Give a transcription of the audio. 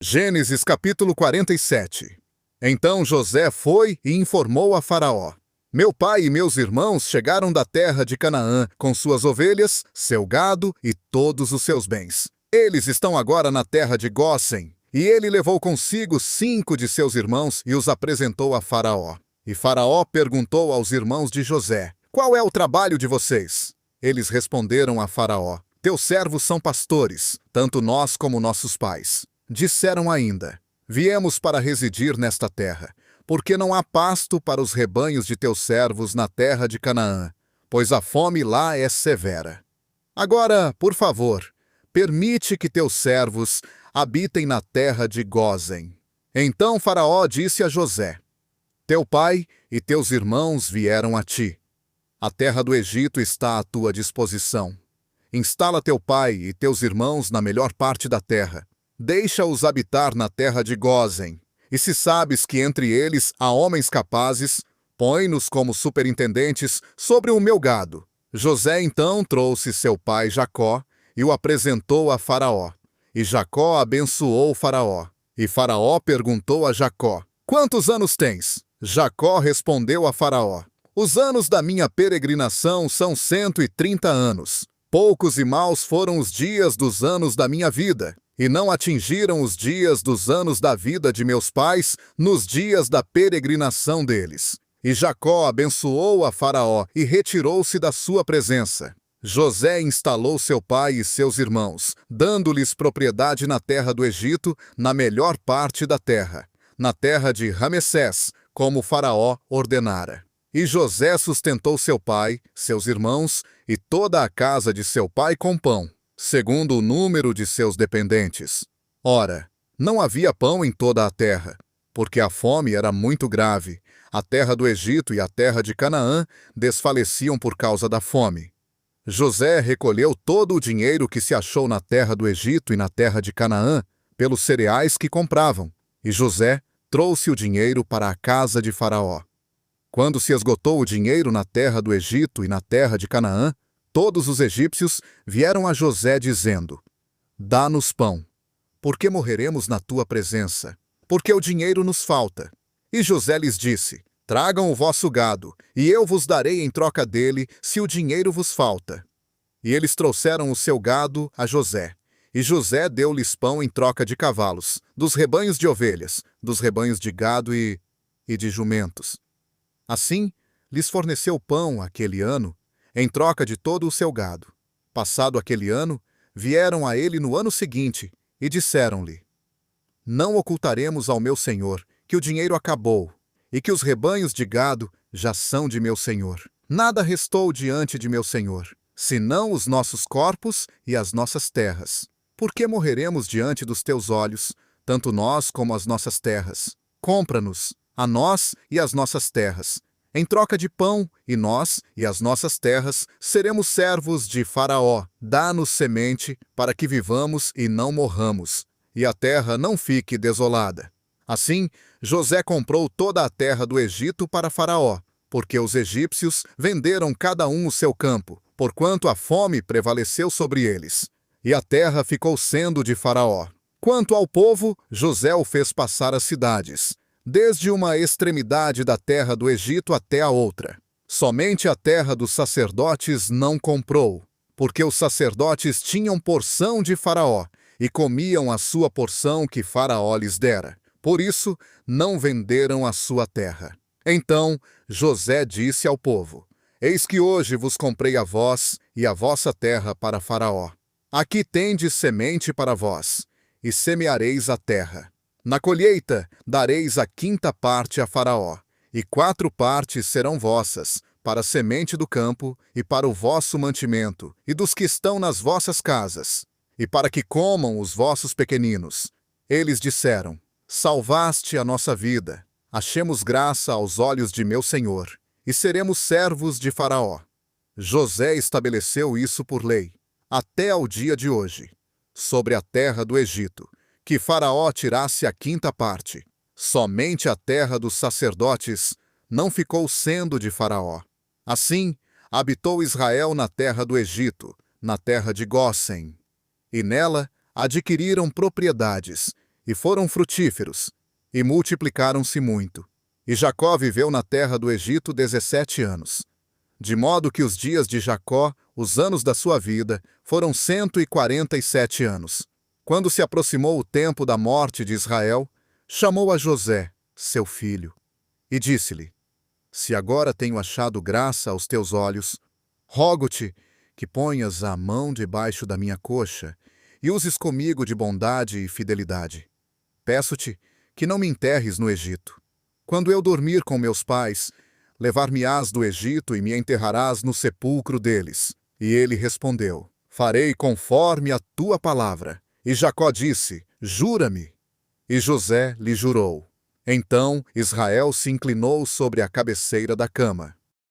Gênesis capítulo 47. Então José foi e informou a Faraó: Meu pai e meus irmãos chegaram da terra de Canaã com suas ovelhas, seu gado e todos os seus bens. Eles estão agora na terra de Gósen. E ele levou consigo 5 de seus irmãos e os apresentou a Faraó. E Faraó perguntou aos irmãos de José: Qual é o trabalho de vocês? Eles responderam a Faraó: Teus servos são pastores, tanto nós como nossos pais. Disseram ainda: Viemos para residir nesta terra, porque não há pasto para os rebanhos de teus servos na terra de Canaã, pois a fome lá é severa. Agora, por favor, permite que teus servos habitem na terra de Gósen. Então Faraó disse a José: Teu pai e teus irmãos vieram a ti. A terra do Egito está à tua disposição. Instala teu pai e teus irmãos na melhor parte da terra. Deixa-os habitar na terra de Gósen. E se sabes que entre eles há homens capazes, põe-nos como superintendentes sobre o meu gado. José então trouxe seu pai Jacó e o apresentou a Faraó. E Jacó abençoou Faraó. E Faraó perguntou a Jacó: Quantos anos tens? Jacó respondeu a Faraó: Os anos da minha peregrinação são 130 anos. Poucos e maus foram os dias dos anos da minha vida, e não atingiram os dias dos anos da vida de meus pais nos dias da peregrinação deles. E Jacó abençoou a Faraó e retirou-se da sua presença. José instalou seu pai e seus irmãos, dando-lhes propriedade na terra do Egito, na melhor parte da terra, na terra de Ramessés, como Faraó ordenara. E José sustentou seu pai, seus irmãos e toda a casa de seu pai com pão, segundo o número de seus dependentes. Ora, não havia pão em toda a terra, porque a fome era muito grave. A terra do Egito e a terra de Canaã desfaleciam por causa da fome. José recolheu todo o dinheiro que se achou na terra do Egito e na terra de Canaã, pelos cereais que compravam, e José trouxe o dinheiro para a casa de Faraó. Quando se esgotou o dinheiro na terra do Egito e na terra de Canaã, todos os egípcios vieram a José dizendo: Dá-nos pão, porque morreremos na tua presença, porque o dinheiro nos falta. E José lhes disse: Tragam o vosso gado, e eu vos darei em troca dele, se o dinheiro vos falta. E eles trouxeram o seu gado a José. E José deu-lhes pão em troca de cavalos, dos rebanhos de ovelhas, dos rebanhos de gado e de jumentos. Assim, lhes forneceu pão aquele ano, em troca de todo o seu gado. Passado aquele ano, vieram a ele no ano seguinte, e disseram-lhe: Não ocultaremos ao meu senhor que o dinheiro acabou, e que os rebanhos de gado já são de meu senhor. Nada restou diante de meu senhor, senão os nossos corpos e as nossas terras. Por que morreremos diante dos teus olhos, tanto nós como as nossas terras? Compra-nos, a nós e as nossas terras, em troca de pão, e nós e as nossas terras seremos servos de Faraó. Dá-nos semente, para que vivamos e não morramos, e a terra não fique desolada. Assim, José comprou toda a terra do Egito para Faraó, porque os egípcios venderam cada um o seu campo, porquanto a fome prevaleceu sobre eles. E a terra ficou sendo de Faraó. Quanto ao povo, José o fez passar as cidades, desde uma extremidade da terra do Egito até a outra. Somente a terra dos sacerdotes não comprou, porque os sacerdotes tinham porção de Faraó, e comiam a sua porção que Faraó lhes dera. Por isso, não venderam a sua terra. Então, José disse ao povo: Eis que hoje vos comprei a vós e a vossa terra para Faraó. Aqui tendes semente para vós, e semeareis a terra. Na colheita, dareis a 5ª parte a Faraó, e 4 partes serão vossas, para a semente do campo, e para o vosso mantimento, e dos que estão nas vossas casas, e para que comam os vossos pequeninos. Eles disseram: Salvaste a nossa vida, achemos graça aos olhos de meu senhor, e seremos servos de Faraó. José estabeleceu isso por lei, até ao dia de hoje, sobre a terra do Egito, que Faraó tirasse a 5ª parte. Somente a terra dos sacerdotes não ficou sendo de Faraó. Assim, habitou Israel na terra do Egito, na terra de Gósen, e nela adquiriram propriedades, e foram frutíferos, e multiplicaram-se muito. E Jacó viveu na terra do Egito 17 anos. De modo que os dias de Jacó, os anos da sua vida, foram 147 anos. Quando se aproximou o tempo da morte de Israel, chamou a José, seu filho, e disse-lhe: Se agora tenho achado graça aos teus olhos, rogo-te que ponhas a mão debaixo da minha coxa e uses comigo de bondade e fidelidade. Peço-te que não me enterres no Egito. Quando eu dormir com meus pais, levar-me-ás do Egito e me enterrarás no sepulcro deles. E ele respondeu: Farei conforme a tua palavra. E Jacó disse: Jura-me. E José lhe jurou. Então Israel se inclinou sobre a cabeceira da cama.